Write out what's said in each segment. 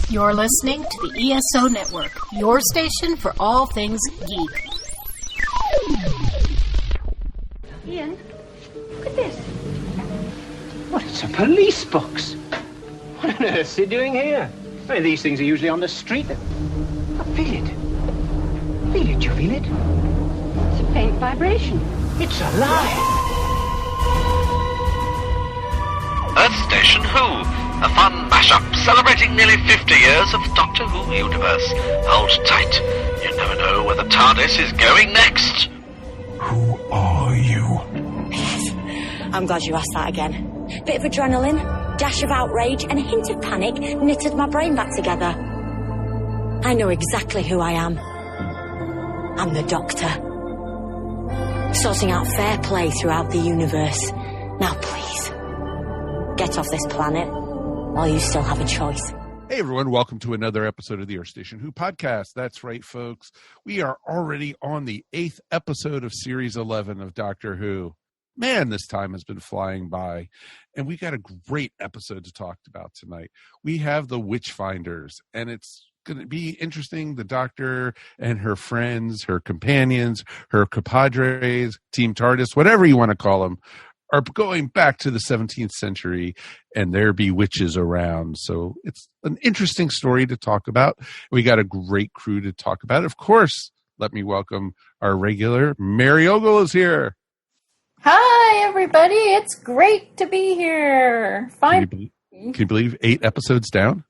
You're listening to the ESO Network, your station for all things geek. Ian, look at this. What, it's a police box. What on earth is he doing here? I mean, these things are usually on the street. I feel it. Feel it, you feel it? It's a faint vibration. It's alive. Earth Station Who, a fun mashup celebrating nearly 50 years of Doctor Who universe. Hold tight. You never know where the TARDIS is going next. Who are you? I'm glad you asked that again. Bit of adrenaline, dash of outrage, and a hint of panic knitted my brain back together. I know exactly who I am. I'm the Doctor. Sorting out fair play throughout the universe. Now please, get off this planet while you still have a choice. Hey everyone, welcome to another episode of the Earth Station Who podcast. That's right, folks. We are already on the 8th episode of Series 11 of Doctor Who. Man, this time has been flying by. And we got a great episode to talk about tonight. We have the Witchfinders, and it's going to be interesting. The Doctor and her friends, her companions, her compadres, Team TARDIS, whatever you want to call them, are going back to the 17th century, and there be witches around. So it's an interesting story to talk about. We got a great crew to talk about. Of course, let me welcome our regular Mary Ogle is here. Hi, everybody. It's great to be here. Can you believe 8 episodes down?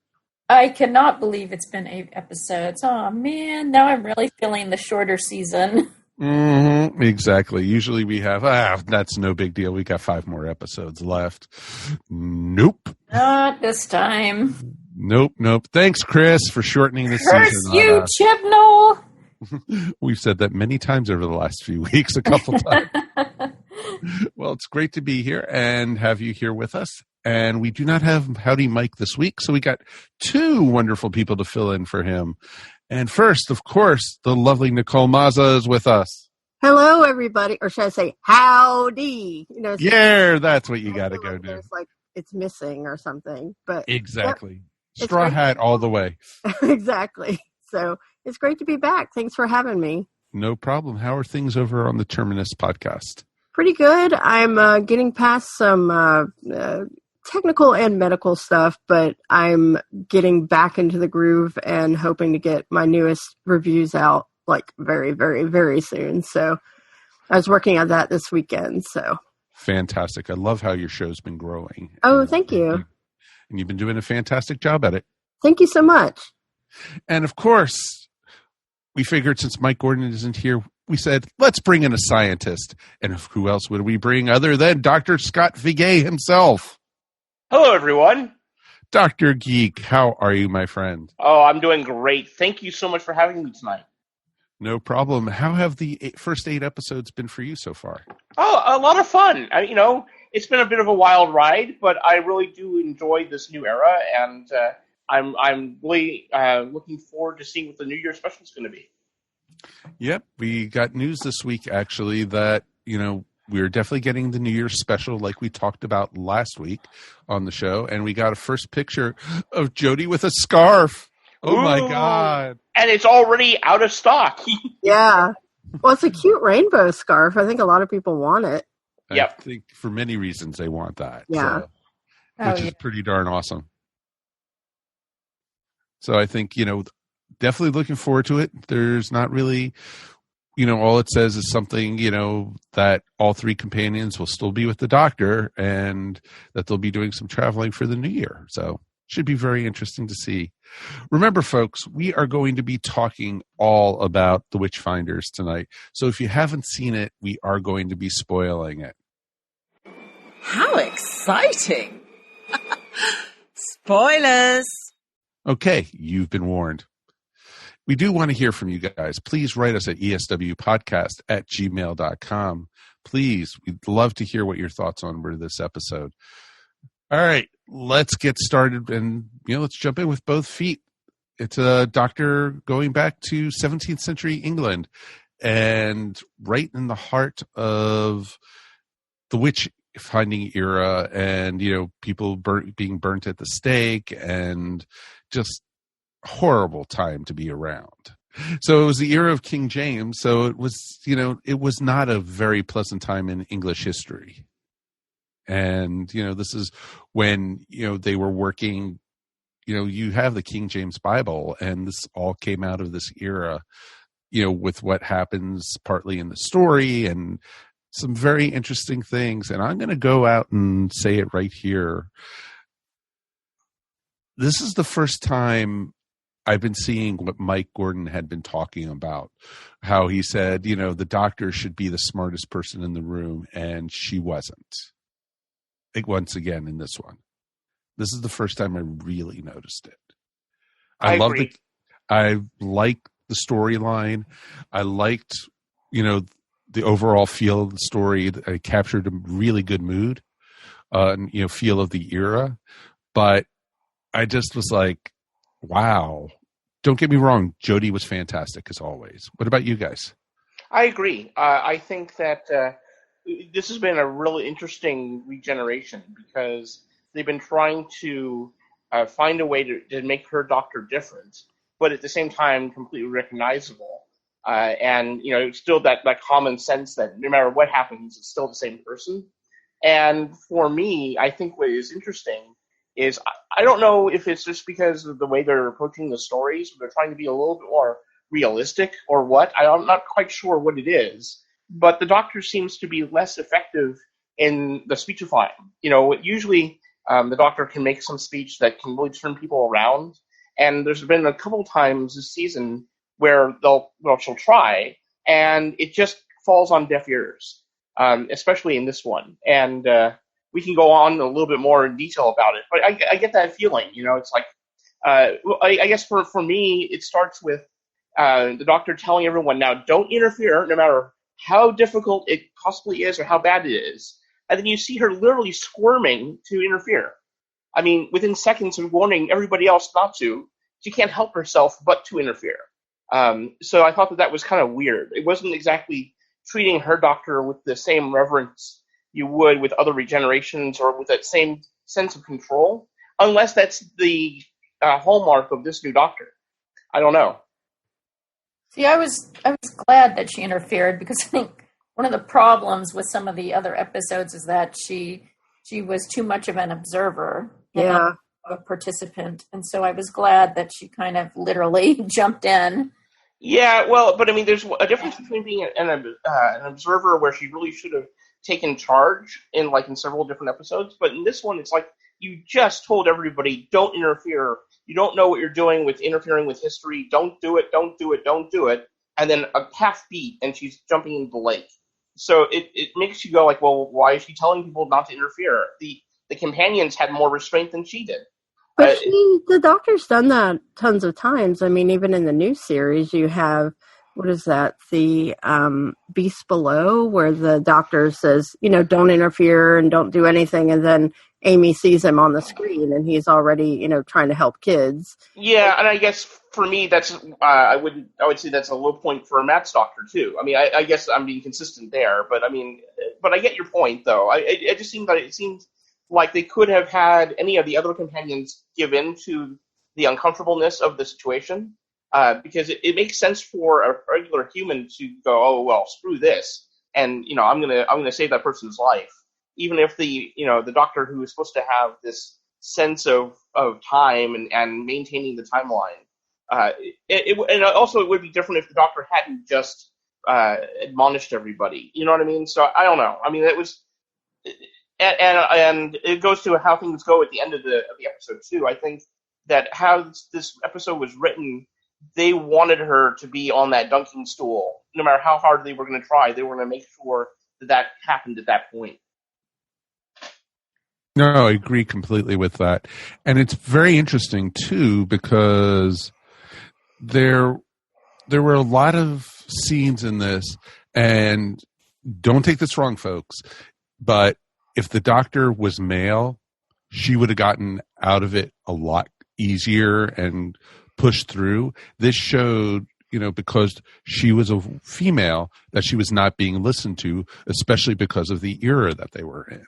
I cannot believe it's been 8 episodes. Oh, man. Now I'm really feeling the shorter season. Mm-hmm, exactly. Usually we have, that's no big deal. We got 5 more episodes left. Nope. Not this time. Nope. Thanks, Chris, for shortening the Curse season. you, Chibnall. We've said that many times over the last few weeks, a couple times. Well, it's great to be here and have you here with us. And we do not have Howdy Mike this week, so we got 2 wonderful people to fill in for him. And first, of course, the lovely Nicole Mazza is with us. Hello, everybody. Or should I say, howdy? Yeah, that's what you got to go do. It's like it's missing or something. But exactly. Yep, straw hat all the way. Exactly. So it's great to be back. Thanks for having me. No problem. How are things over on the Terminus podcast? Pretty good. I'm getting past some technical and medical stuff, but I'm getting back into the groove and hoping to get my newest reviews out like very, very, very soon. So I was working on that this weekend. So fantastic. I love how your show's been growing. Oh, thank you. And you've been doing a fantastic job at it. Thank you so much. And of course, we figured since Mike Gordon isn't here, we said, let's bring in a scientist. And who else would we bring other than Dr. Scott Viguie himself? Hello, everyone. Dr. Geek, how are you, my friend? Oh, I'm doing great. Thank you so much for having me tonight. No problem. How have the first 8 episodes been for you so far? Oh, a lot of fun. It's been a bit of a wild ride, but I really do enjoy this new era, and I'm really looking forward to seeing what the New Year special is going to be. Yep, we got news this week, actually, that, we're definitely getting the New Year's special like we talked about last week on the show, and we got a first picture of Jodie with a scarf. Oh, my God. And it's already out of stock. Yeah. Well, it's a cute rainbow scarf. I think a lot of people want it. Yep. I think for many reasons they want that. Yeah. Which is pretty darn awesome. So I think, definitely looking forward to it. There's not really, all it says is something, that all 3 companions will still be with the Doctor and that they'll be doing some traveling for the New Year. So should be very interesting to see. Remember, folks, we are going to be talking all about the Witchfinders tonight. So if you haven't seen it, we are going to be spoiling it. How exciting! Spoilers! Okay, you've been warned. We do want to hear from you guys. Please write us at eswpodcast@gmail.com. Please, we'd love to hear what your thoughts were this episode. All right, let's get started and, let's jump in with both feet. It's a Doctor going back to 17th century England and right in the heart of the witch finding era and, people being burnt at the stake and just horrible time to be around. So it was the era of King James. So it was, it was not a very pleasant time in English history. And, this is when, they were working, you have the King James Bible, and this all came out of this era, with what happens partly in the story and some very interesting things. And I'm going to go out and say it right here. This is the first time I've been seeing what Mike Gordon had been talking about, how he said, the doctor should be the smartest person in the room, and she wasn't. Once again in this one. This is the first time I really noticed it. I liked the storyline. I liked, the overall feel of the story. I captured a really good mood, feel of the era. But I just was like, wow. Don't get me wrong. Jodie was fantastic as always. What about you guys? I agree. I think that this has been a really interesting regeneration because they've been trying to find a way to make her doctor different, but at the same time completely recognizable. And, still that common sense that no matter what happens, it's still the same person. And for me, I think what is interesting is I don't know if it's just because of the way they're approaching the stories, they're trying to be a little bit more realistic or what. I'm not quite sure what it is. But the doctor seems to be less effective in the speechifying. Usually the doctor can make some speech that can really turn people around. And there's been a couple times this season where she'll try, and it just falls on deaf ears, especially in this one. And we can go on a little bit more in detail about it. But I get that feeling. It's like, I guess for me, it starts with the doctor telling everyone, now don't interfere, no matter how difficult it possibly is or how bad it is. And then you see her literally squirming to interfere. I mean, within seconds of warning everybody else not to, she can't help herself but to interfere. So I thought that was kind of weird. It wasn't exactly treating her doctor with the same reverence you would with other regenerations or with that same sense of control, unless that's the hallmark of this new doctor. I don't know. See, I was glad that she interfered because I think one of the problems with some of the other episodes is that she was too much of an observer, not a participant, and so I was glad that she kind of literally jumped in. Yeah, well, but I mean, there's a difference between being an observer where she really should have taken charge in several different episodes, but in this one, it's like you just told everybody, don't interfere. You don't know what you're doing with interfering with history. Don't do it, don't do it, don't do it. And then a half beat, and she's jumping into the lake. So it makes you go like, well, why is she telling people not to interfere? The companions had more restraint than she did. But the doctor's done that tons of times. I mean, even in the new series, you have, what is that, the Beast Below, where the doctor says, don't interfere and don't do anything, and then Amy sees him on the screen, and he's already, trying to help kids. Yeah, and I guess for me, that's I would say that's a low point for Matt's doctor too. I mean, I guess I'm being consistent there, but I get your point though. It just seemed like they could have had any of the other companions give in to the uncomfortableness of the situation, because it makes sense for a regular human to go, oh well, screw this, and I'm gonna save that person's life. Even if the doctor who is supposed to have this sense of time and maintaining the timeline, and also it would be different if the doctor hadn't just admonished everybody. You know what I mean? So I don't know. I mean, it was, and it goes to how things go at the end of the episode too. I think that how this episode was written, they wanted her to be on that dunking stool, no matter how hard they were going to try. They were going to make sure that happened at that point. No, I agree completely with that. And it's very interesting, too, because there were a lot of scenes in this, and don't take this wrong, folks, but if the doctor was male, she would have gotten out of it a lot easier and pushed through. This showed, because she was a female, that she was not being listened to, especially because of the era that they were in.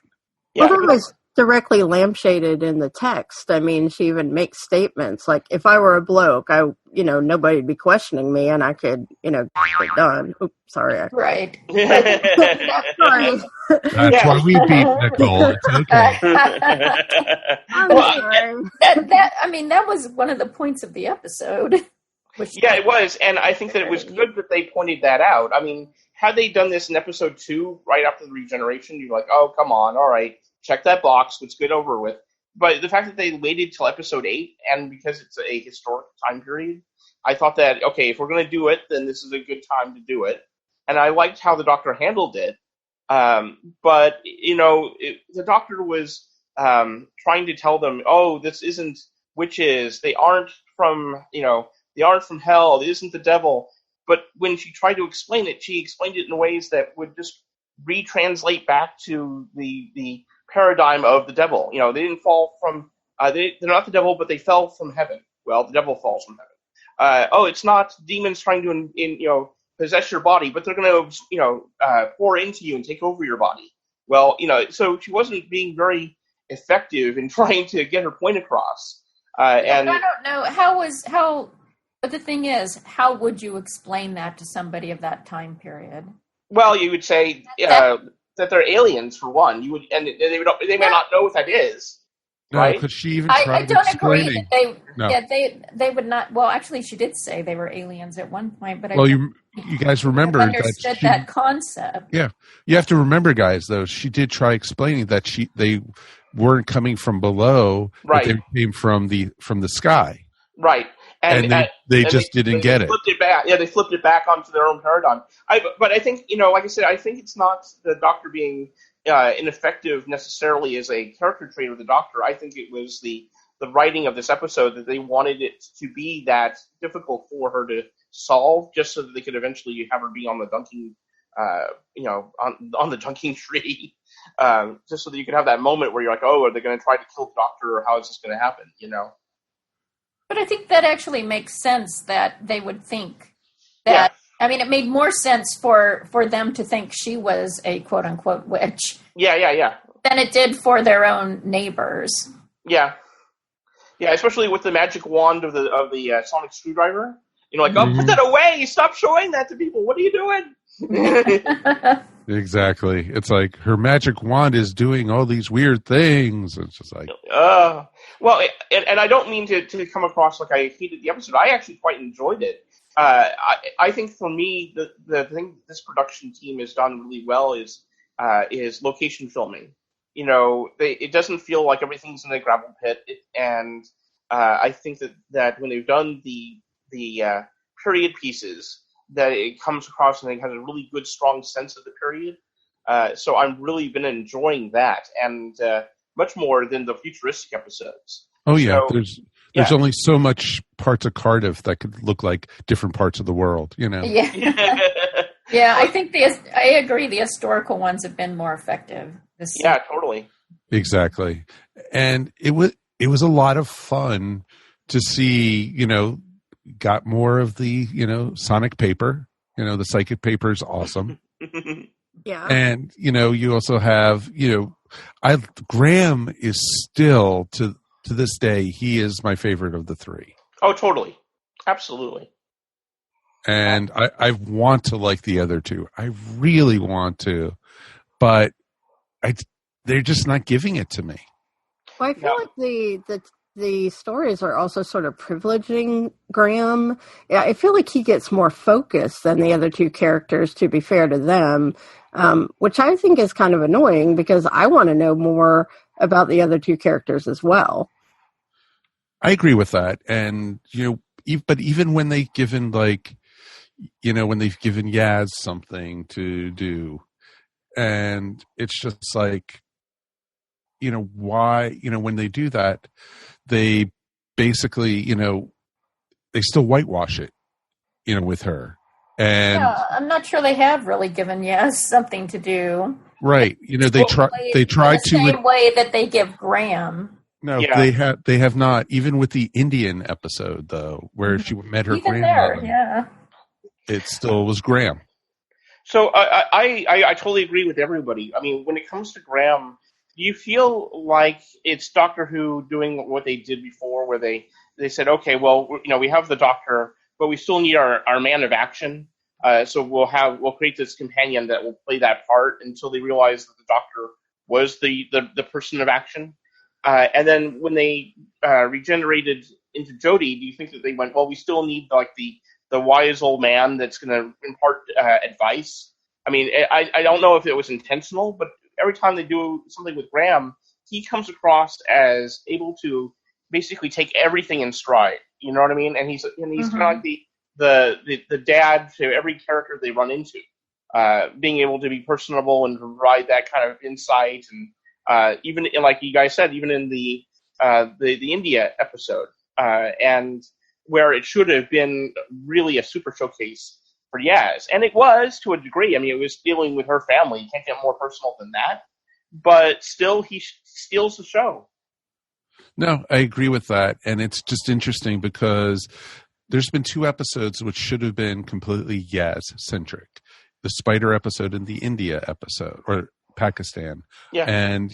Well, directly lampshaded in the text. I mean, she even makes statements like, if I were a bloke, nobody'd be questioning me and I could, get it done. Oops, sorry. Right. Sorry. That's why we beat Nicole. It's okay. I'm sorry. That was one of the points of the episode. Yeah, it was, and I think that it was good that they pointed that out. I mean, had they done this in episode 2, right after the regeneration, you're like, oh, come on, all right, check that box, let's get over with. But the fact that they waited till episode 8, and because it's a historic time period, I thought that, okay, if we're going to do it, then this is a good time to do it. And I liked how the Doctor handled it. But, the Doctor was trying to tell them, oh, this isn't witches, they aren't from, they aren't from hell, it isn't the devil. But when she tried to explain it, she explained it in ways that would just retranslate back to the paradigm of the devil. They didn't fall from, they're not the devil, but they fell from heaven. Well, the devil falls from heaven. It's not demons trying to, possess your body, but they're going to, pour into you and take over your body. Well, so she wasn't being very effective in trying to get her point across. And I don't know but the thing is, how would you explain that to somebody of that time period? Well, you would say that they're aliens for one. You would, and they may not know what that is. No, right? because she even tried I don't explaining. agree that they would not. Well, actually, she did say they were aliens at one point, but you guys remember understood that concept. Yeah, you have to remember, guys. Though she did try explaining that they weren't coming from below, right? But they came from the sky, right? And they just didn't get it. Flipped it back. Yeah, they flipped it back onto their own paradigm. But I think, like I said, I think it's not the Doctor being ineffective necessarily as a character trait of the Doctor. I think it was the writing of this episode that they wanted it to be that difficult for her to solve, just so that they could eventually have her be on the dunking, on the dunking tree, just so that you could have that moment where you're like, oh, are they going to try to kill the Doctor, or how is this going to happen? But I think that actually makes sense that they would think that. Yeah. I mean, it made more sense for them to think she was a quote unquote witch. Yeah. Than it did for their own neighbors. Yeah, especially with the magic wand of the sonic screwdriver. Put that away! Stop showing that to people. What are you doing? Exactly. It's like her magic wand is doing all these weird things. It's just like, well, and I don't mean to come across like I hated the episode. I actually quite enjoyed it. I think for me, the thing this production team has done really well is location filming. It doesn't feel like everything's in a gravel pit, and I think that when they've done the period pieces, that it comes across and it has a really good, strong sense of the period. So I've really been enjoying that, and much more than the futuristic episodes. Oh yeah, so, there's only so much parts of Cardiff that could look like different parts of the world, Yeah, yeah. I think I agree. The historical ones have been more effective. Yeah, totally. Exactly, and it was a lot of fun to see. Got more of the sonic paper. The psychic paper is awesome. Yeah, and you also have Graham is still to this day, he is my favorite of the three. Oh, totally. Absolutely. And I want to like the other two. I really want to, but they're just not giving it to me. Well, I feel like the stories are also sort of privileging Graham. I feel like he gets more focus than the other two characters, to be fair to them, which I think is kind of annoying because I want to know more about the other two characters as well. I agree with that. And, but even when they've given when they've given Yaz something to do, and it's just like, why, when they do that, they basically, they still whitewash it, with her. And I'm not sure they have really given Yaz something to do. Right. They try the same way that they give Graham. No, they have not. Even with the Indian episode, though, where she met her grandmother, it still was Graham. So I totally agree with everybody. I mean, when it comes to Graham, Do you feel like it's Doctor Who doing what they did before, where they said, okay, well, we have the Doctor, but we still need our man of action. So we'll create this companion that will play that part until they realize that the Doctor was the person of action. And then when they regenerated into Jodie, do you think that they went, well, we still need like the wise old man that's going to impart advice? I mean, I don't know if it was intentional, but every time they do something with Graham, he comes across as able to basically take everything in stride. You know what I mean? And he's kind of like the dad to every character they run into, being able to be personable and provide that kind of insight. And even like you guys said, even in the India episode, and where it should have been really a super showcase for Yaz. And it was, to a degree. I mean, it was dealing with her family. You can't get more personal than that. But still, he steals the show. No, I agree with that. And it's just interesting because there's been 2 episodes which should have been completely Yaz-centric. The Spider episode and the India episode, or Pakistan. Yeah. And,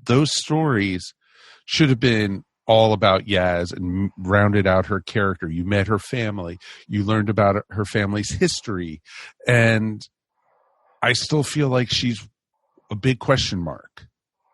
those stories should have been all about Yaz and rounded out her character. You met her family. You learned about her family's history. And I still feel like she's a big question mark.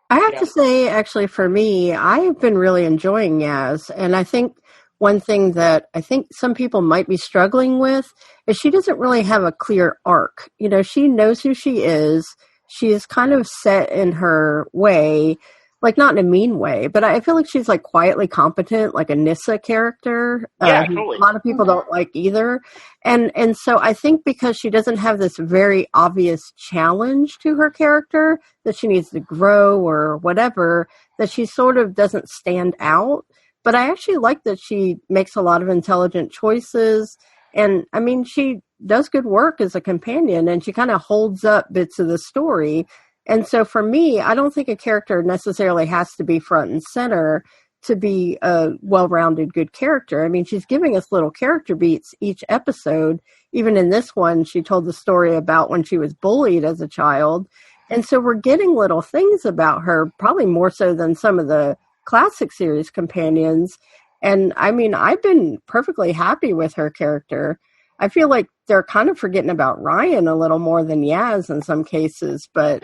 I have to say, actually, for me, I've been really enjoying Yaz. And I think one thing that I think some people might be struggling with is she doesn't really have a clear arc. She knows who she is. She is kind of set in her way, like not in a mean way, but I feel like she's like quietly competent, like a Nyssa character. Yeah, totally. A lot of people don't like either. And so I think because she doesn't have this very obvious challenge to her character that she needs to grow or whatever, that she sort of doesn't stand out. But I actually like that she makes a lot of intelligent choices. And I mean, she does good work as a companion and she kind of holds up bits of the story. And so for me, I don't think a character necessarily has to be front and center to be a well-rounded good character. I mean, she's giving us little character beats each episode. Even in this one, she told the story about when she was bullied as a child. And so we're getting little things about her, probably more so than some of the classic series companions. And I mean, I've been perfectly happy with her character. I feel like they're kind of forgetting about Ryan a little more than Yaz in some cases, but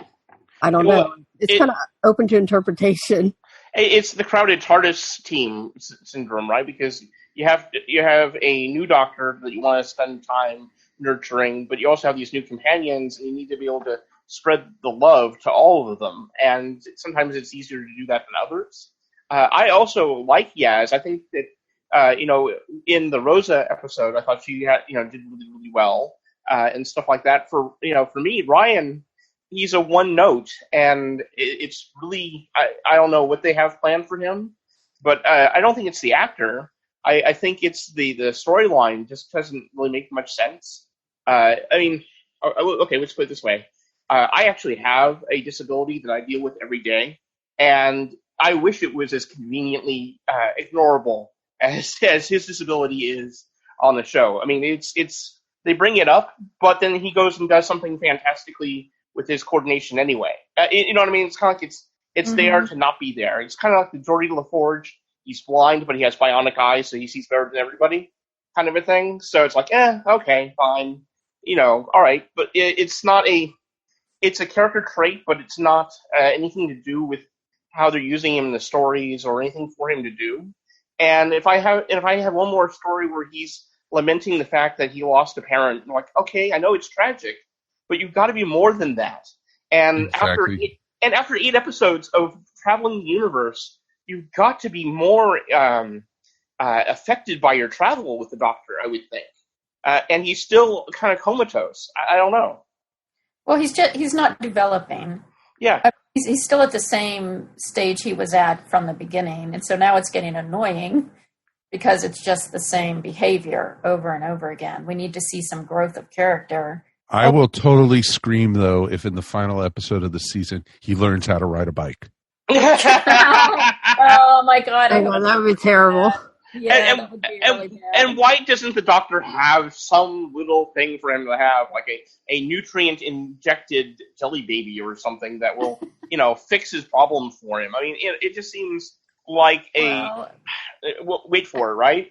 I don't know. It's kind of open to interpretation. It's the crowded TARDIS team syndrome, right? Because you have a new Doctor that you want to spend time nurturing, but you also have these new companions, and you need to be able to spread the love to all of them. And sometimes it's easier to do that than others. I also like Yaz. I think that in the Rosa episode, I thought she did really, really well and stuff like that. For me, Ryan, he's a one note, and it's really I don't know what they have planned for him, but I don't think it's the actor. I think it's the storyline just doesn't really make much sense. I mean, okay, let's put it this way. I actually have a disability that I deal with every day, and I wish it was as conveniently ignorable as his disability is on the show. I mean, it's they bring it up, but then he goes and does something fantastically with his coordination anyway. You know what I mean? It's kind of like it's there to not be there. It's kind of like the Geordie LaForge. He's blind, but he has bionic eyes, so he sees better than everybody, kind of a thing. So it's like, okay, fine, all right. But it's a character trait, but it's not anything to do with how they're using him in the stories or anything for him to do. And if I have one more story where he's lamenting the fact that he lost a parent, I'm like, okay, I know it's tragic, but you've got to be more than that. And exactly. after 8 episodes of traveling the universe, you've got to be more affected by your travel with the Doctor, I would think. And he's still kind of comatose. I don't know. Well, he's not developing. Yeah. He's still at the same stage he was at from the beginning. And so now it's getting annoying because it's just the same behavior over and over again. We need to see some growth of character. I will totally scream, though, if in the final episode of the season he learns how to ride a bike. Oh, my God. I know, that would be terrible. Yeah, that would be really bad. And why doesn't the Doctor have some little thing for him to have, like a nutrient-injected jelly baby or something that will, fix his problem for him? I mean, it just seems like wait for it, right?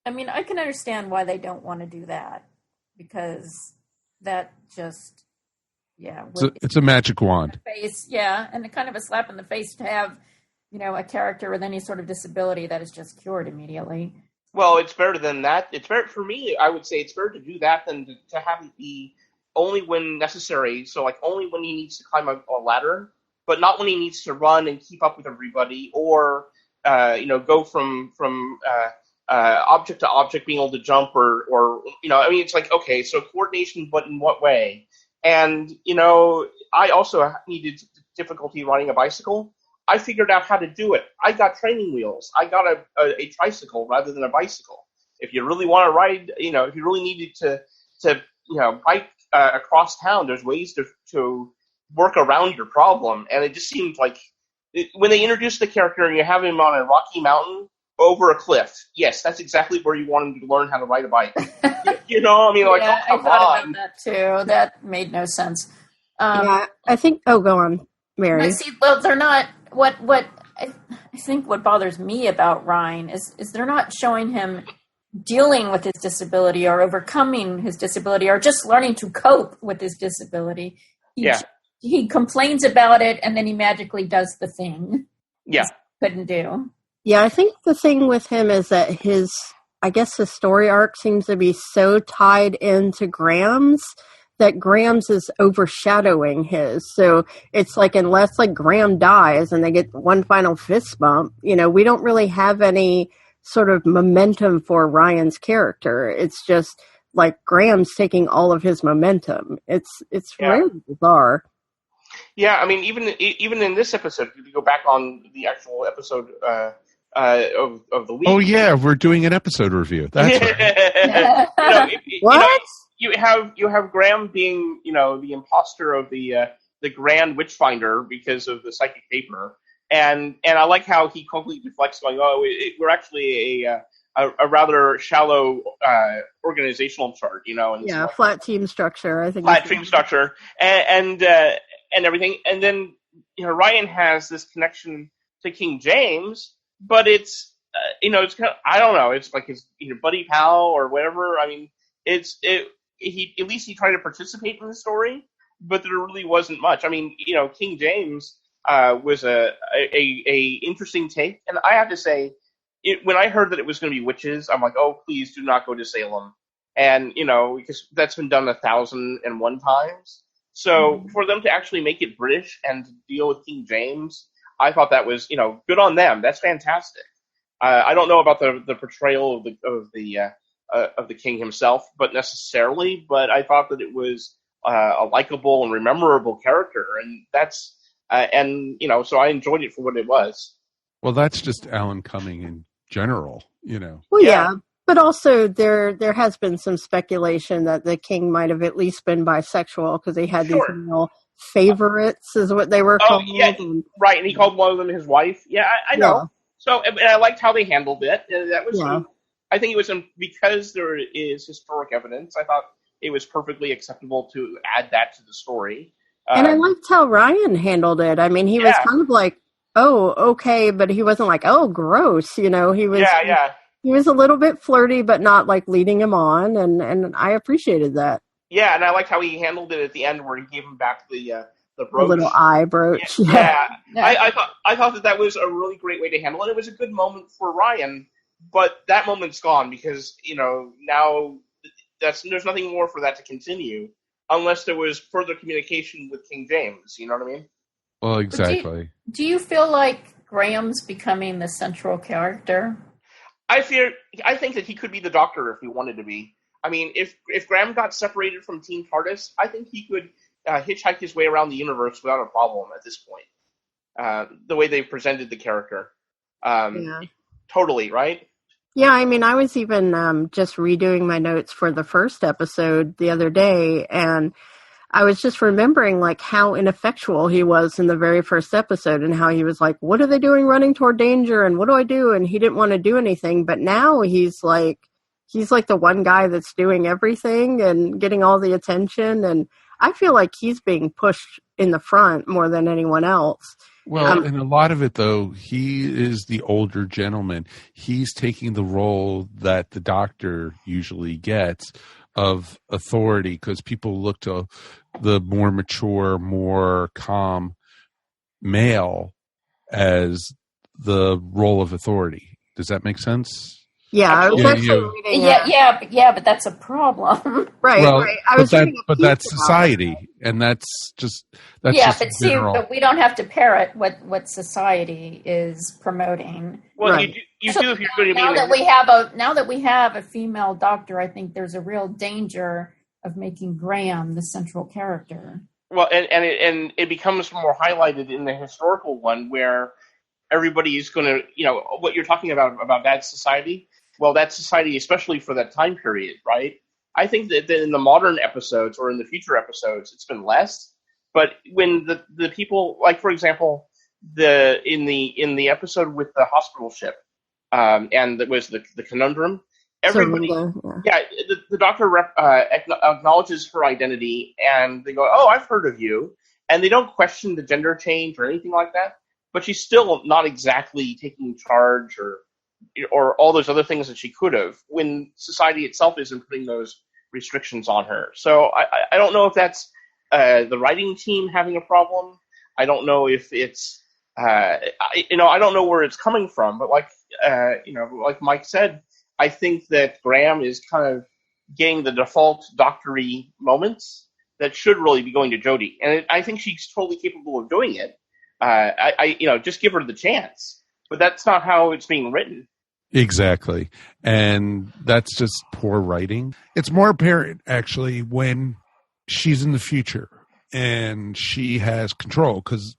I mean, I can understand why they don't want to do that, because that just, it's a magic wand. Face, and kind of a slap in the face to have, a character with any sort of disability that is just cured immediately. Well, it's better than that. It's better, for me, I would say it's better to do that than to have it be only when necessary. So, like, only when he needs to climb a ladder, but not when he needs to run and keep up with everybody, or, go from object to object, being able to jump, or I mean, it's like, okay, so coordination, but in what way? And, I also needed difficulty riding a bicycle. I figured out how to do it. I got training wheels. I got a tricycle rather than a bicycle. If you really want to ride, if you really needed to bike across town, there's ways to work around your problem. And it just seemed like when they introduced the character and you have him on a rocky mountain over a cliff, yes, that's exactly where you want him to learn how to ride a bike. I mean, like, I come thought on. about that too. That made no sense. I think. Oh, go on, Mary. See, well, they're not. What I think what bothers me about Ryan is they're not showing him dealing with his disability or overcoming his disability or just learning to cope with his disability. He complains about it and then he magically does the thing. Yeah, he couldn't do. Yeah, I think the thing with him is that his story arc seems to be so tied into Graham's that Graham's is overshadowing his. So it's like, unless like Graham dies and they get one final fist bump, we don't really have any sort of momentum for Ryan's character. It's just like Graham's taking all of his momentum. It's really bizarre. Yeah, I mean, even in this episode, if you go back on the actual episode of the week. Oh yeah, we're doing an episode review. That's right. What? You have Graham being, the imposter of the Grand Witchfinder because of the psychic paper, and I like how he completely deflects, going, we're actually a rather shallow organizational chart, and yeah, flat team structure. I think flat team structure, and everything, and then Ryan has this connection to King James, but it's it's kind of, I don't know, it's like his buddy pal or whatever. I mean, he at least he tried to participate in the story, but there really wasn't much. I mean, King James was a interesting take, and I have to say, when I heard that it was going to be witches, I'm like, oh, please do not go to Salem, and because that's been done 1,001 times. So for them to actually make it British and to deal with King James, I thought that was good on them. That's fantastic. I don't know about the portrayal of the king himself, but I thought that it was a likable and rememberable character, and that's so I enjoyed it for what it was. Well, that's just Alan Cumming in general, Well, yeah, but also there has been some speculation that the king might have at least been bisexual, because he had these male favorites, is what they were called. Yeah, right, and he called one of them his wife. Yeah, I know. Yeah. So, and I liked how they handled it. That was. Yeah. I think it was because there is historic evidence. I thought it was perfectly acceptable to add that to the story. And I liked how Ryan handled it. I mean, he was kind of like, "Oh, okay," but he wasn't like, "Oh, gross." He was. Yeah. He was a little bit flirty, but not like leading him on, and I appreciated that. Yeah, and I liked how he handled it at the end, where he gave him back the brooch. The little eye brooch. Yeah. I thought that was a really great way to handle it. It was a good moment for Ryan. But that moment's gone because, now there's nothing more for that to continue unless there was further communication with King James. You know what I mean? Well, exactly. Do you feel like Graham's becoming the central character? I think that he could be the Doctor if he wanted to be. I mean, if Graham got separated from Team TARDIS, I think he could hitchhike his way around the universe without a problem at this point. The way they presented the character. Totally, right? Yeah, I mean, I was even just redoing my notes for the first episode the other day, and I was just remembering like how ineffectual he was in the very first episode and how he was like, what are they doing running toward danger? And what do I do? And he didn't want to do anything. But now he's like the one guy that's doing everything and getting all the attention. And I feel like he's being pushed in the front more than anyone else. Well, and a lot of it, though, he is the older gentleman. He's taking the role that the Doctor usually gets of authority, because people look to the more mature, more calm male as the role of authority. Does that make sense? Yeah, I was actually reading. But that's a problem, right? Well, right. I was but that's society, and that's just but we don't have to parrot what society is promoting. Well, right. you do if you're going to be. Now that we have a female Doctor, I think there's a real danger of making Graham the central character. Well, and it becomes more highlighted in the historical one where everybody is going to, what you're talking about that society. Well, that society, especially for that time period, right? I think that in the modern episodes or in the future episodes, it's been less. But when the people, like for example, in the episode with the hospital ship, and that was the conundrum, everybody, the Doctor acknowledges her identity, and they go, "Oh, I've heard of you," and they don't question the gender change or anything like that. But she's still not exactly taking charge or all those other things that she could have when society itself isn't putting those restrictions on her. So I don't know if that's the writing team having a problem. I don't know if it's I don't know where it's coming from. But like Mike said, I think that Graham is kind of getting the default doctory moments that should really be going to Jodie, and I think she's totally capable of doing it. Just give her the chance. But that's not how it's being written. Exactly. And that's just poor writing. It's more apparent, actually, when she's in the future and she has control, because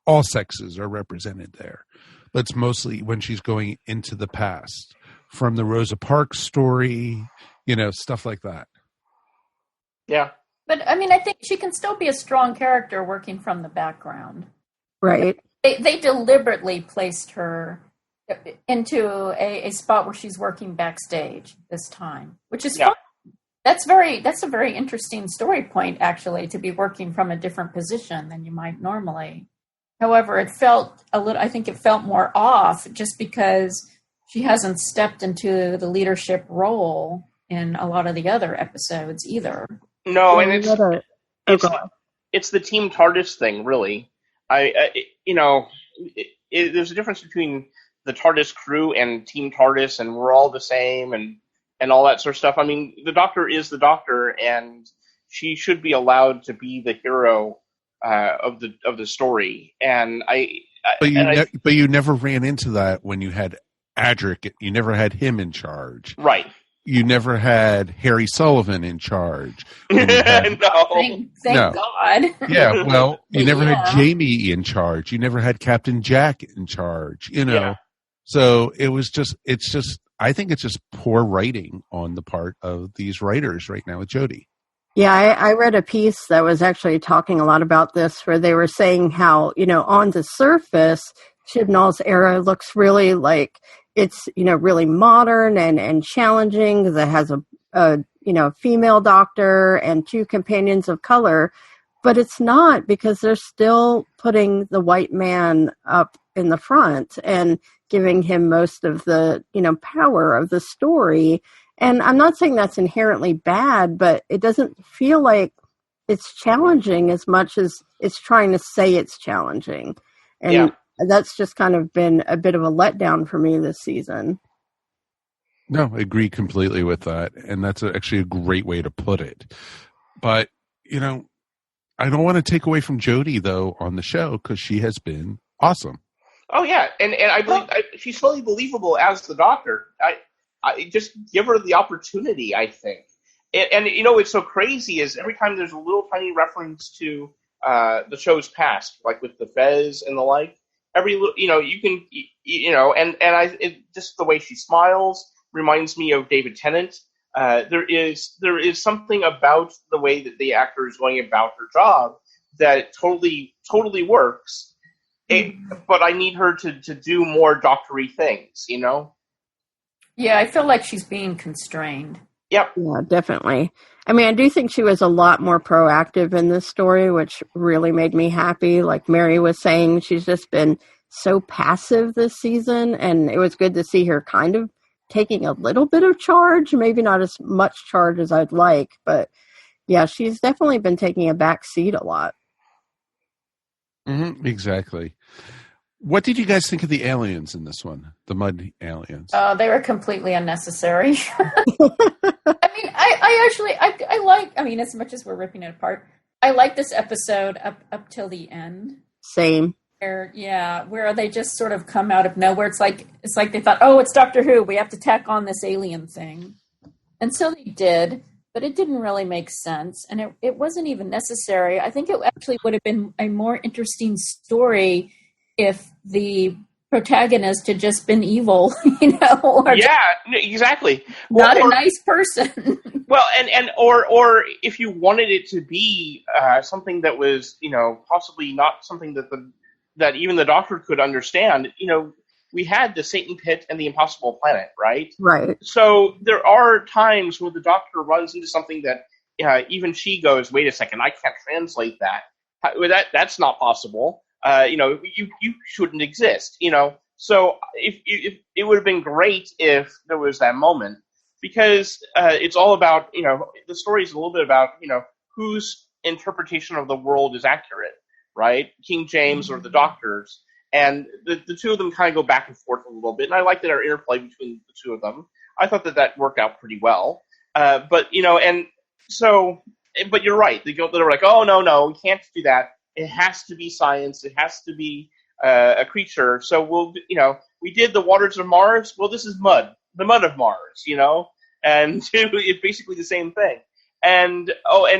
all sexes are represented there. But it's mostly when she's going into the past. From the Rosa Parks story, stuff like that. Yeah. But, I think she can still be a strong character working from the background. Right. They deliberately placed her into a spot where she's working backstage this time, which is fun. That's a very interesting story point, actually, to be working from a different position than you might normally. However, it felt I think it felt more off just because she hasn't stepped into the leadership role in a lot of the other episodes either. No, and it's the Team TARDIS thing, really. There's a difference between the TARDIS crew and Team TARDIS, and we're all the same, and all that sort of stuff. I mean, the Doctor is the Doctor, and she should be allowed to be the hero of the story. And but you never ran into that when you had Adric. You never had him in charge, right? You never had Harry Sullivan in charge. No. Thank God. Yeah, well, you never had Jamie in charge. You never had Captain Jack in charge, Yeah. So I think it's just poor writing on the part of these writers right now with Jodie. Yeah, I read a piece that was actually talking a lot about this, where they were saying how, on the surface, Chibnall's era looks really like it's, really modern and challenging, that has a female Doctor and two companions of color, but it's not, because they're still putting the white man up in the front and giving him most of the, power of the story. And I'm not saying that's inherently bad, but it doesn't feel like it's challenging as much as it's trying to say it's challenging. And that's just kind of been a bit of a letdown for me this season. No, I agree completely with that. And that's actually a great way to put it. But, I don't want to take away from Jodie, though, on the show, because she has been awesome. Oh, yeah. And I believe she's totally believable as the Doctor. I just give her the opportunity, I think. And what's so crazy is every time there's a little tiny reference to the show's past, like with the Fez and the like, you can, just the way she smiles reminds me of David Tennant. There is something about the way that the actor is going about her job that totally works. But I need her to do more doctory things, you know? Yeah, I feel like she's being constrained. Yep. Yeah, definitely. I mean, I do think she was a lot more proactive in this story, which really made me happy. Like Mary was saying, she's just been so passive this season, and it was good to see her kind of taking a little bit of charge, maybe not as much charge as I'd like, but yeah, she's definitely been taking a back seat a lot. Mm-hmm, exactly. What did you guys think of the aliens in this one? The mud aliens? They were completely unnecessary. I mean, I like, I mean, as much as we're ripping it apart, I like this episode up till the end. Same. Where they just sort of come out of nowhere. It's like they thought, oh, it's Doctor Who. We have to tack on this alien thing. And so they did, but it didn't really make sense. And it wasn't even necessary. I think it actually would have been a more interesting story if the protagonist had just been evil, you know? Or exactly. Not a nice person. Well, or if you wanted it to be something that was, you know, possibly not something that even the Doctor could understand, you know, we had the Satan Pit and the Impossible Planet, right? Right. So there are times where the Doctor runs into something that even she goes, wait a second, I can't translate that. That's not possible. You know, you shouldn't exist, you know. So if it would have been great if there was that moment, because it's all about, you know, the story is a little bit about, you know, whose interpretation of the world is accurate, right? King James or the Doctor's, and the two of them kind of go back and forth a little bit, and I like that our interplay between the two of them. I thought that worked out pretty well, but you know, and so, but you're right. They're like, oh no, we can't do that. It has to be science. It has to be a creature. So we'll, you know, we did the waters of Mars. Well, this is mud, the mud of Mars, you know, and it's basically the same thing. And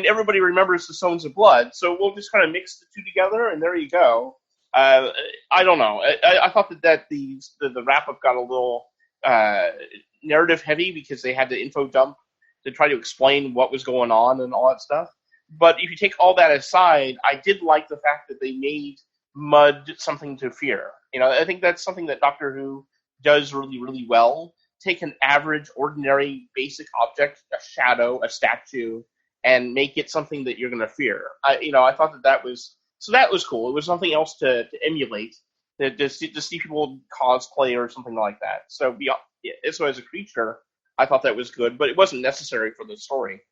everybody remembers the stones of blood. So we'll just kind of mix the two together, and there you go. I don't know. I thought that the wrap up got a little narrative heavy because they had to info dump to try to explain what was going on and all that stuff. But if you take all that aside, I did like the fact that they made mud something to fear. You know, I think that's something that Doctor Who does really, really well. Take an average, ordinary, basic object, a shadow, a statue, and make it something that you're going to fear. I thought that was cool. It was something else to emulate, to see people cosplay or something like that. So so as a creature, I thought that was good, but it wasn't necessary for the story.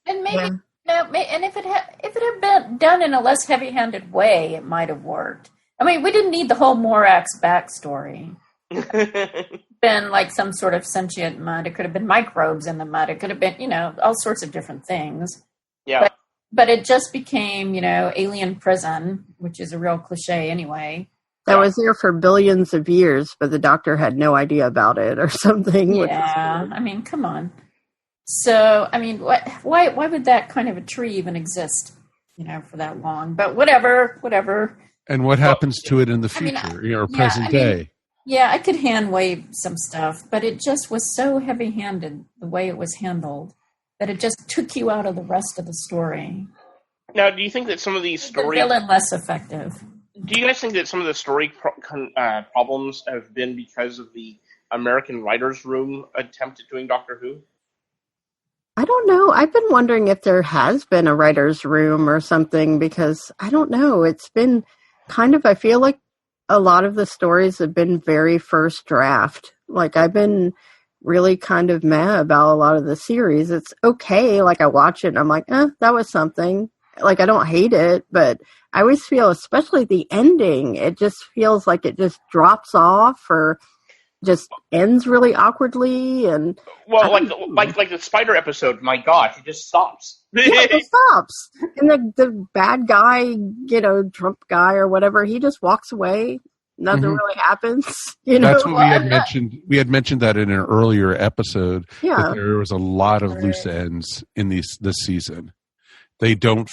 And maybe, and if it had been done in a less heavy-handed way, it might have worked. I mean, we didn't need the whole Morax backstory. Been like some sort of sentient mud. It could have been microbes in the mud. It could have been, you know, all sorts of different things. Yeah. But it just became, you know, alien prison, which is a real cliche anyway. That was there for billions of years, but the Doctor had no idea about it or something. Yeah, I mean, come on. So, I mean, why would that kind of a tree even exist, you know, for that long? But whatever. And what happens to it in the future, or present day? Yeah, I could hand wave some stuff, but it just was so heavy-handed, the way it was handled, that it just took you out of the rest of the story. Now, do you think that some of these stories... The villain less effective. Do you guys think that some of the story problems have been because of the American Writers' Room attempt at doing Doctor Who? I don't know. I've been wondering if there has been a writer's room or something, because I don't know. It's been kind of, I feel like a lot of the stories have been very first draft. Like, I've been really kind of mad about a lot of the series. It's okay. Like, I watch it and I'm like, that was something. Like, I don't hate it, but I always feel, especially the ending, it just feels like it just drops off or just ends really awkwardly. And well, like the spider episode, my gosh, it just stops. Yeah, it stops. And the bad guy, you know, Trump guy or whatever, he just walks away. Nothing really happens. You know, that's what we had mentioned. We had mentioned that in an earlier episode. Yeah, that there was a lot of loose ends in this season. They don't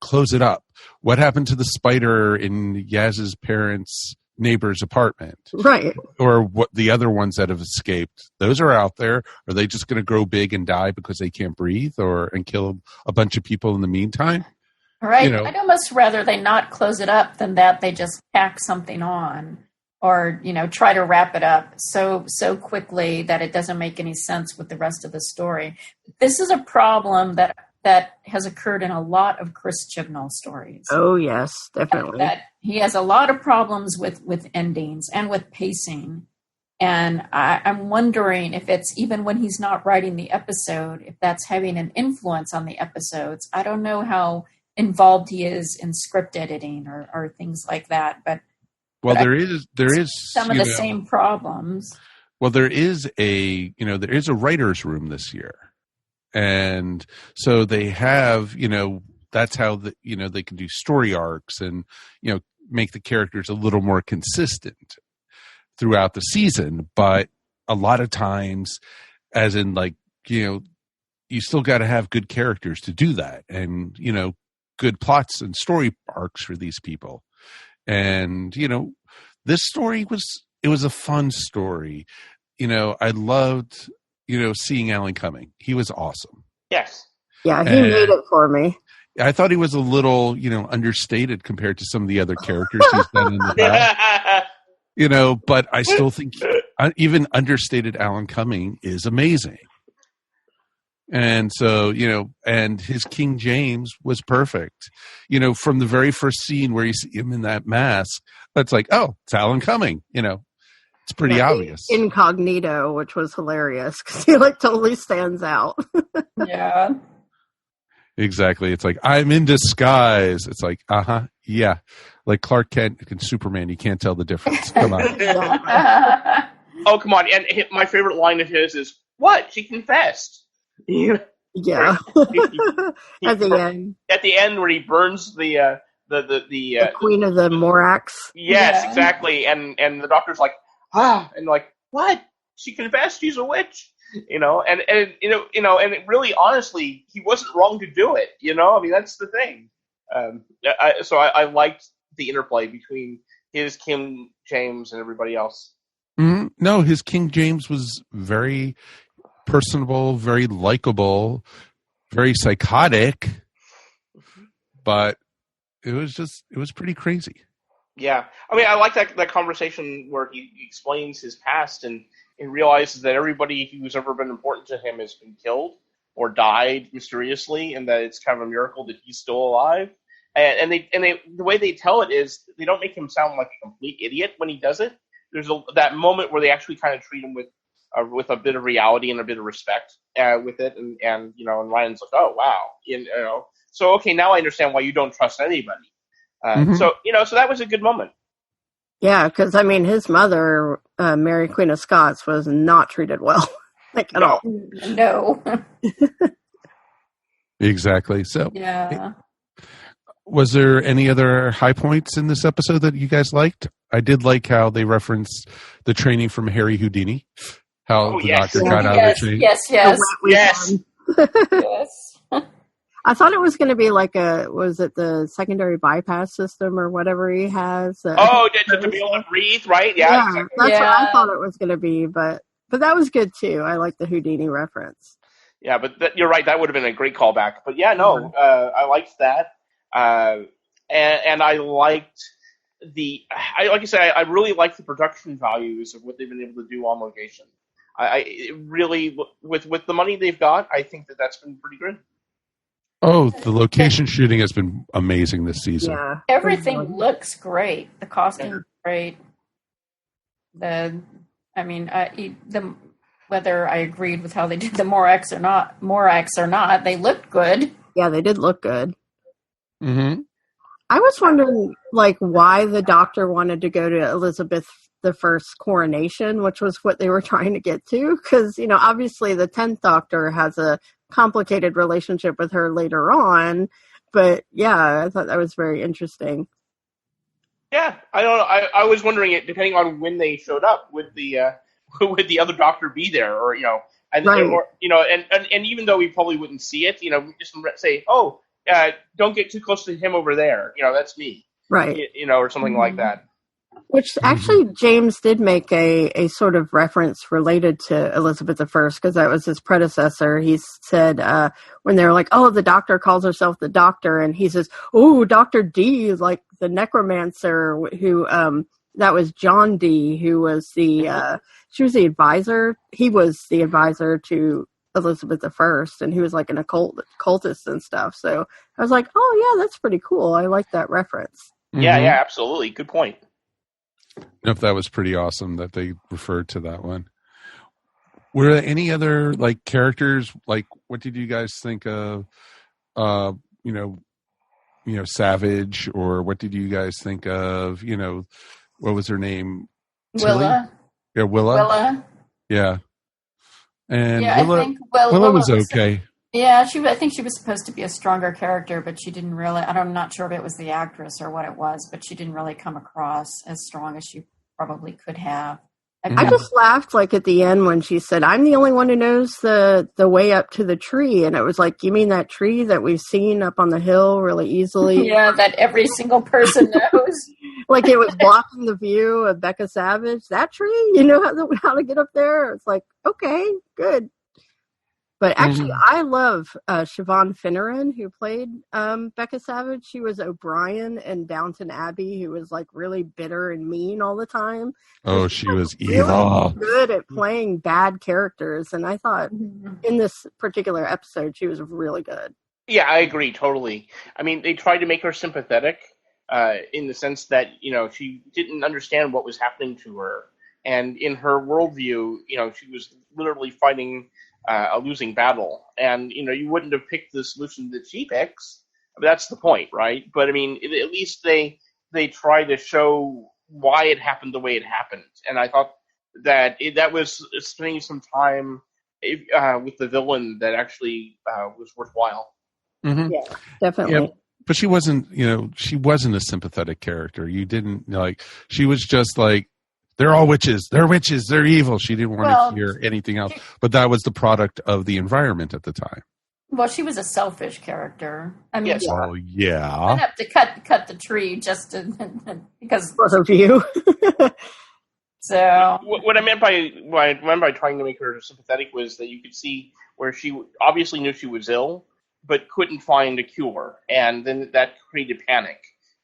close it up. What happened to the spider in Yaz's parents' neighbor's apartment. Right. Or what the other ones that have escaped. Those are out there. Are they just going to grow big and die because they can't breathe and kill a bunch of people in the meantime? Right. I'd almost rather they not close it up than that they just tack something on or, try to wrap it up so quickly that it doesn't make any sense with the rest of the story. This is a problem that has occurred in a lot of Chris Chibnall stories. Oh, yes, definitely. That he has a lot of problems with endings and with pacing. And I'm wondering if it's, even when he's not writing the episode, if that's having an influence on the episodes. I don't know how involved he is in script editing or things like that. But there is some of the same problems. Well, there is a writer's room this year. And so they have, that's how they can do story arcs and, make the characters a little more consistent throughout the season. But a lot of times, as in you still got to have good characters to do that and, good plots and story arcs for these people. And, this story was a fun story. I loved, seeing Alan Cumming. He was awesome. Yes. Yeah, he made it for me. I thought he was a little, understated compared to some of the other characters he's done in the past. But I still think even understated Alan Cumming is amazing. And so, and his King James was perfect. From the very first scene where you see him in that mask, it's like, oh, it's Alan Cumming, It's pretty obvious. Incognito, which was hilarious because he totally stands out. Yeah. Exactly. It's like, I'm in disguise. It's like, yeah. Like Clark Kent and Superman, you can't tell the difference. Come on. Oh, come on. And my favorite line of his is, what? She confessed. Yeah. At the end. At the end where he burns the Queen of the Morax. Yes, exactly. And the doctor's like, and like, what? She confessed she's a witch, and it really, honestly, he wasn't wrong to do it, I mean, that's the thing. So I liked the interplay between his King James and everybody else. Mm-hmm. No, his King James was very personable, very likable, very psychotic, but it was pretty crazy. Yeah. I mean, I like that conversation where he explains his past and realizes that everybody who's ever been important to him has been killed or died mysteriously, and that it's kind of a miracle that he's still alive. And the way they tell it is they don't make him sound like a complete idiot when he does it. There's that moment where they actually kind of treat him with a bit of reality and a bit of respect with it, and Ryan's like, oh wow, so okay, now I understand why you don't trust anybody. So that was a good moment. Yeah, because his mother, Mary Queen of Scots, was not treated well, at all. No. Exactly. So, yeah. Was there any other high points in this episode that you guys liked? I did like how they referenced the training from Harry Houdini. How the doctor got out of the training. Yes. Yes. I thought it was going to be was it the secondary bypass system or whatever he has? To be able to breathe, right? Yeah. Exactly. That's what I thought it was going to be, but that was good too. I like the Houdini reference. Yeah, but you're right. That would have been a great callback. But yeah, no, I liked that. And I liked like I said, I really liked the production values of what they've been able to do on location. I really, with the money they've got, I think that's been pretty good. Oh, the location shooting has been amazing this season. Yeah. Everything looks great. The costume is great. Whether I agreed with how they did the Morax or not, they looked good. Yeah, they did look good. Mm-hmm. I was wondering, why the doctor wanted to go to Elizabeth I's coronation, which was what they were trying to get to. Because, obviously the 10th Doctor has a complicated relationship with her later on. But, yeah, I thought that was very interesting. Yeah, I don't know. I was wondering, it depending on when they showed up, would the other Doctor be there? Or, and even though we probably wouldn't see it, just say, don't get too close to him over there. That's me. Right. Or something like that. Which actually James did make a sort of reference related to Elizabeth I, because that was his predecessor. He said when they were like, oh, the Doctor calls herself the Doctor, and he says, oh, Dr. D, like the necromancer, who that was John D, who was she was the advisor. He was the advisor to Elizabeth I, and he was like an occultist and stuff. So I was like, oh, yeah, that's pretty cool. I like that reference. Yeah, yeah, absolutely. Good point. If that was pretty awesome that they referred to that one. Were there any other like characters? Like, what did you guys think of? Savage, or what did you guys think of? What was her name? Willa. Yeah, Willa. Yeah, and yeah, Willa, I think Willa was okay. Yeah, I think she was supposed to be a stronger character, but she didn't really. I'm not sure if it was the actress or what it was, but she didn't really come across as strong as she probably could have. I just laughed like at the end when she said, "I'm the only one who knows the way up to the tree," and it was like, you mean that tree that we've seen up on the hill really easily? Yeah, that every single person knows. Like it was blocking the view of Becca Savage. That tree, you know how to get up there. It's like, okay, good. But actually, I love Siobhan Finneran, who played Becca Savage. She was O'Brien in Downton Abbey, who was like really bitter and mean all the time. Oh, she was evil. Really good at playing bad characters, and I thought in this particular episode, she was really good. Yeah, I agree totally. I mean, they tried to make her sympathetic in the sense that she didn't understand what was happening to her, and in her worldview, she was literally fighting a losing battle, and you wouldn't have picked the solution that she picks. That's the point, right? But I mean, at least they try to show why it happened the way it happened, and I thought that that was spending some time with the villain that actually was worthwhile. Mm-hmm. Yeah, definitely. Yeah, but she wasn't, she wasn't a sympathetic character. You didn't she was just like, they're all witches. They're witches. They're evil. She didn't want to hear anything else. But that was the product of the environment at the time. Well, she was a selfish character. I mean, yes. Oh, yeah. I'd have to cut the tree just to, because for her view. So what I meant by trying to make her sympathetic was that you could see where she obviously knew she was ill, but couldn't find a cure, and then that created panic.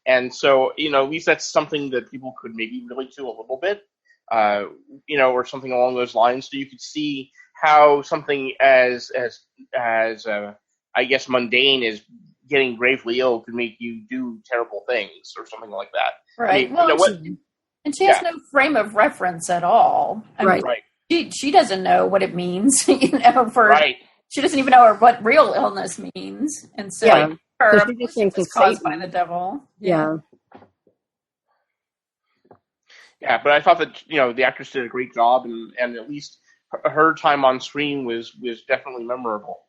And so, at least that's something that people could maybe relate to a little bit, or something along those lines. So you could see how something as I guess mundane as getting gravely ill could make you do terrible things or something like that. Right. I mean, and she has no frame of reference at all. I mean, right. She doesn't know what it means. Right. She doesn't even know what real illness means, and so. Yeah. Her she just thinks it's caused Satan. by the devil. Yeah. Yeah, but I thought that the actress did a great job, and at least her time on screen was definitely memorable.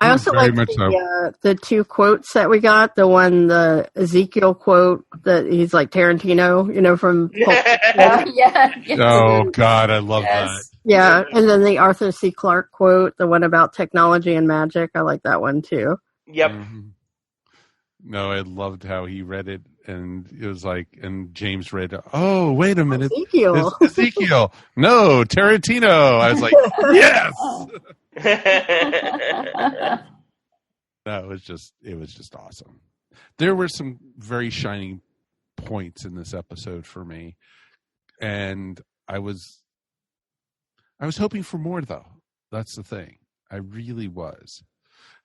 I also like the two quotes that we got. The Ezekiel quote that he's like Tarantino, from. Yeah. Oh God, I love that. Yeah, and then the Arthur C. Clarke quote, the one about technology and magic. I like that one too. Yep. Mm-hmm. No, I loved how he read it, and it was like, and James read, oh, wait a minute. Ezekiel. It's Ezekiel. No, Tarantino. I was like, yes. It was just awesome. There were some very shining points in this episode for me, and I was hoping for more, though. That's the thing. I really was.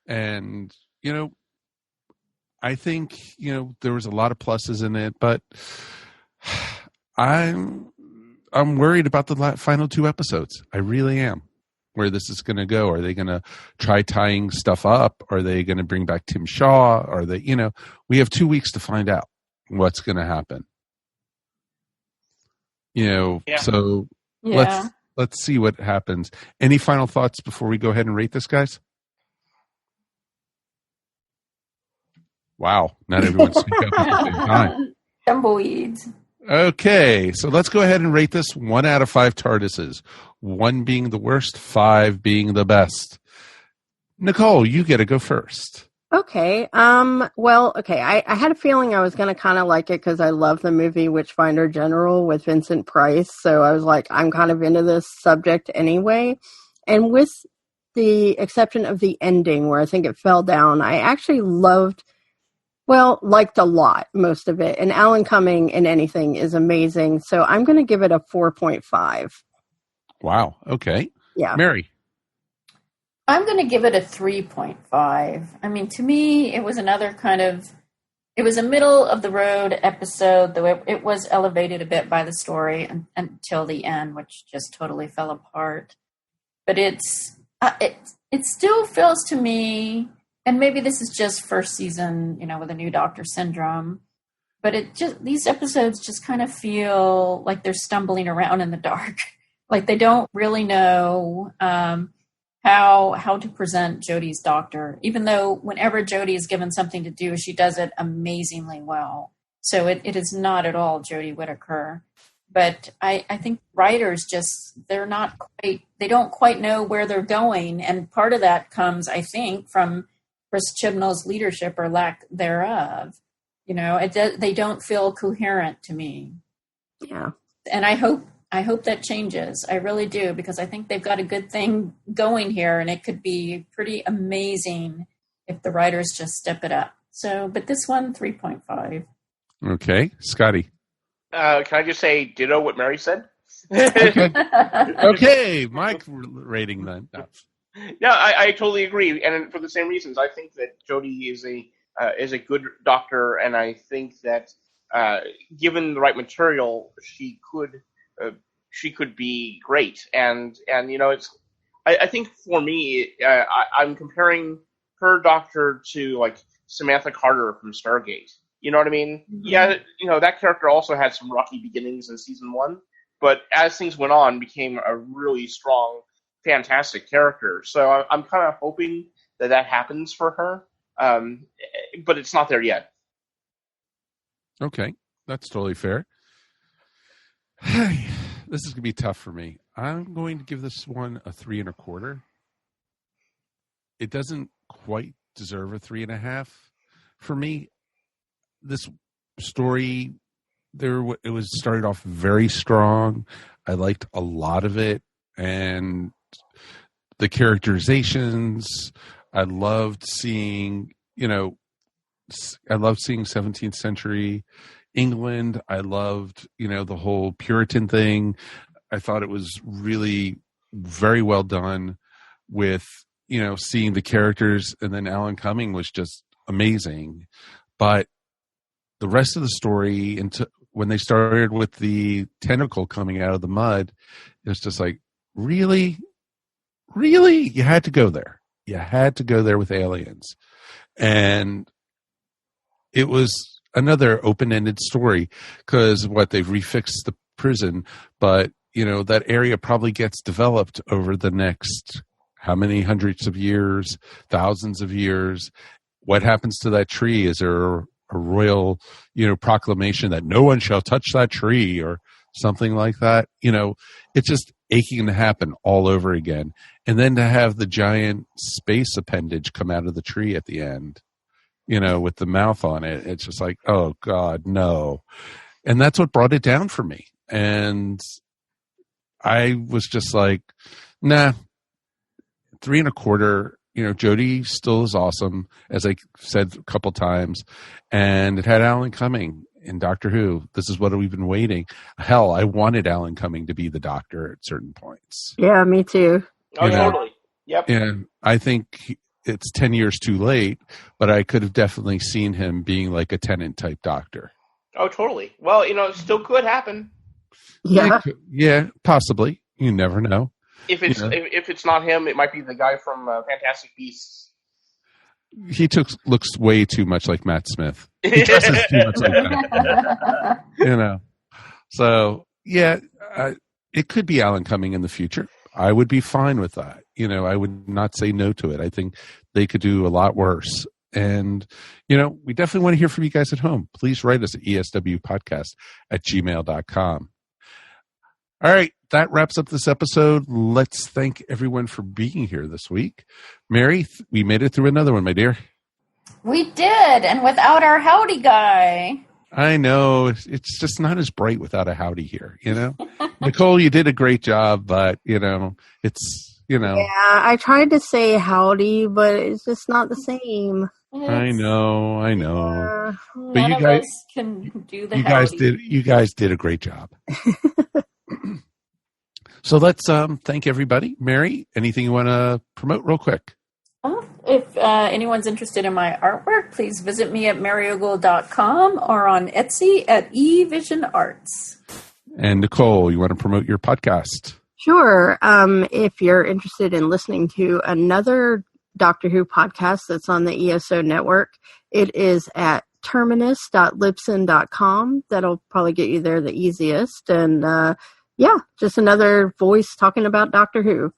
And, I think, there was a lot of pluses in it, but I'm worried about the final two episodes. I really am. Where this is going to go. Are they going to try tying stuff up? Are they going to bring back Tim Shaw? Are they, we have 2 weeks to find out what's going to happen. So let's see what happens. Any final thoughts before we go ahead and rate this, guys? Wow. Not everyone speak up at the same time. Tumbleweeds. Okay, so let's go ahead and rate this 1 out of 5 TARDISes. 1 being the worst, 5 being the best. Nicole, you get to go first. Okay. Okay. I had a feeling I was going to kind of like it because I love the movie Witchfinder General with Vincent Price. So I was like, I'm kind of into this subject anyway. And with the exception of the ending where I think it fell down, I actually liked a lot, most of it. And Alan Cumming in anything is amazing. So I'm going to give it a 4.5. Wow. Okay. Yeah. Mary. I'm going to give it a 3.5. I mean, to me, it was another it was a middle of the road episode, though it was elevated a bit by the story until the end, which just totally fell apart. But it still feels to me, and maybe this is just first season, with a new Doctor syndrome, but these episodes just kind of feel like they're stumbling around in the dark. Like they don't really know how to present Jodie's doctor, even though whenever Jodie is given something to do, she does it amazingly well. So it is not at all Jodie Whittaker. But I think writers they don't quite know where they're going. And part of that comes, I think, from Chris Chibnall's leadership or lack thereof. They don't feel coherent to me. Yeah. And I hope that changes. I really do, because I think they've got a good thing going here, and it could be pretty amazing if the writers just step it up. So, but this one, 3.5. Okay. Scotty. Can I just say ditto what Mary said? Okay. My rating then. No, I totally agree. And for the same reasons, I think that Jodie is a good doctor, and I think that given the right material, she could be great. And I think for me, I'm comparing her doctor to like Samantha Carter from Stargate. You know what I mean? Mm-hmm. Yeah, that character also had some rocky beginnings in season 1, but as things went on, became a really strong, fantastic character. So I'm kind of hoping that happens for her, but it's not there yet. Okay, that's totally fair. This is going to be tough for me. I'm going to give this one a 3.25. It doesn't quite deserve a 3.5. For me, this story, it was started off very strong. I liked a lot of it, and the characterizations. I loved seeing 17th century England. I loved, the whole Puritan thing. I thought it was really very well done with, seeing the characters, and then Alan Cumming was just amazing. But the rest of the story, when they started with the tentacle coming out of the mud, it was just like, really? Really? You had to go there. You had to go there with aliens. And it was another open-ended story, because they've refixed the prison, but that area probably gets developed over the next how many hundreds of years, thousands of years. What happens to that tree? Is there a royal proclamation that no one shall touch that tree or something like that? It's just aching to happen all over again. And then to have the giant space appendage come out of the tree at the end, with the mouth on it. It's just like, oh God, no. And that's what brought it down for me. And I was just like, nah, 3.25. Jodie still is awesome, as I said a couple times. And it had Alan Cumming in Doctor Who. This is what we've been waiting. Hell, I wanted Alan Cumming to be the Doctor at certain points. Yeah, me too. Oh, totally. Yep. And I think it's 10 years too late, but I could have definitely seen him being like a Tennant type Doctor. Oh, totally. Well, it still could happen. Yeah. Yeah, possibly. You never know. If it's not him, it might be the guy from Fantastic Beasts. He looks way too much like Matt Smith. He dresses too much like that. So, yeah, it could be Alan Cumming in the future. I would be fine with that. I would not say no to it. I think they could do a lot worse. And, we definitely want to hear from you guys at home. Please write us at eswpodcast@gmail.com. All right, that wraps up this episode. Let's thank everyone for being here this week. Mary, we made it through another one, my dear. We did, and without our howdy guy. I know. It's just not as bright without a howdy here, you know? Nicole, you did a great job, but, you know, it's, you know. Yeah, I tried to say howdy, but it's just not the same. I know. But you guys can do the howdy. You guys did a great job. So let's thank everybody. Mary, anything you want to promote real quick? If anyone's interested in my artwork, please visit me at mariogold.com or on Etsy at eVisionArts. And Nicole, you want to promote your podcast? Sure. If you're interested in listening to another Doctor Who podcast that's on the ESO network, it is at terminus.libsyn.com. That'll probably get you there the easiest. And just another voice talking about Doctor Who.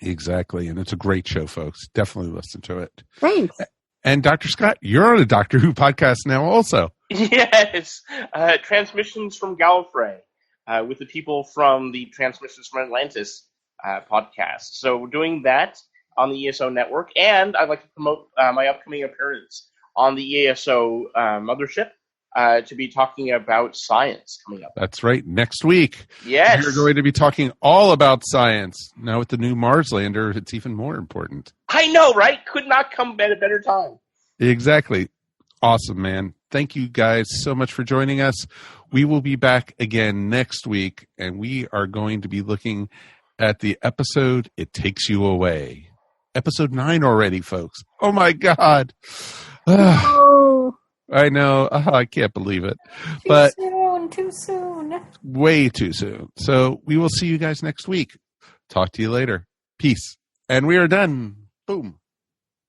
Exactly. And it's a great show, folks. Definitely listen to it. Thanks. And Dr. Scott, you're on a Doctor Who podcast now also. Yes. Transmissions from Gallifrey with the people from the Transmissions from Atlantis podcast. So we're doing that on the ESO network. And I'd like to promote my upcoming appearance on the ESO mothership to be talking about science coming up. That's right. Next week. Yes. We're going to be talking all about science. Now with the new Mars lander, it's even more important. I know, right? Could not come at a better time. Exactly. Awesome, man. Thank you guys so much for joining us. We will be back again next week, and we are going to be looking at the episode It Takes You Away. Episode 9 already, folks. Oh, my God. Oh. I know. I can't believe it. Too soon. Way too soon. So we will see you guys next week. Talk to you later. Peace. And we are done. Boom.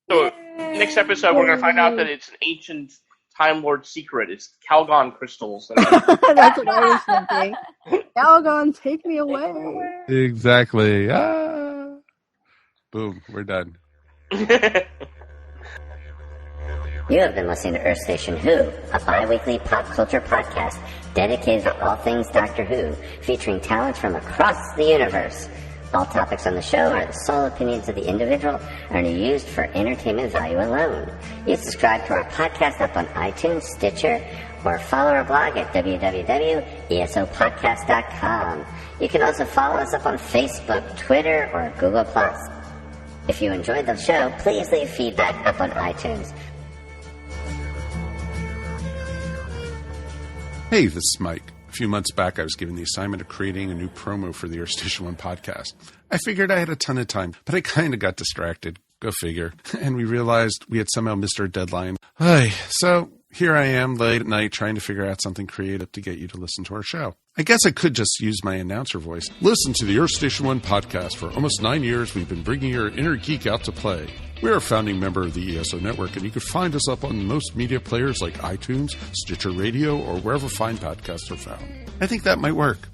So next episode, we're going to find out that it's an ancient Time Lord secret. It's Calgon crystals. That's what I was thinking. Calgon, take me away. Exactly. Boom. We're done. You have been listening to Earth Station Who, a bi-weekly pop culture podcast dedicated to all things Doctor Who, featuring talents from across the universe. All topics on the show are the sole opinions of the individual and are used for entertainment value alone. You subscribe to our podcast up on iTunes, Stitcher, or follow our blog at www.esopodcast.com. You can also follow us up on Facebook, Twitter, or Google+. If you enjoyed the show, please leave feedback up on iTunes. Hey, this is Mike. A few months back, I was given the assignment of creating a new promo for the Earth Station 1 podcast. I figured I had a ton of time, but I kind of got distracted. Go figure. And we realized we had somehow missed our deadline. So here I am late at night trying to figure out something creative to get you to listen to our show. I guess I could just use my announcer voice. Listen to the Earth Station 1 podcast. For almost 9 years, we've been bringing your inner geek out to play. We're a founding member of the ESO network, and you can find us up on most media players like iTunes, Stitcher Radio, or wherever fine podcasts are found. I think that might work.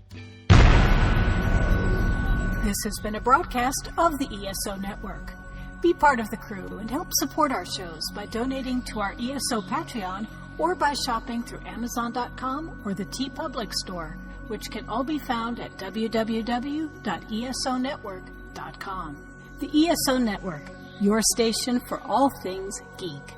This has been a broadcast of the ESO network. Be part of the crew and help support our shows by donating to our ESO Patreon or by shopping through Amazon.com or the TeePublic store, which can all be found at www.esonetwork.com. The ESO Network, your station for all things geek.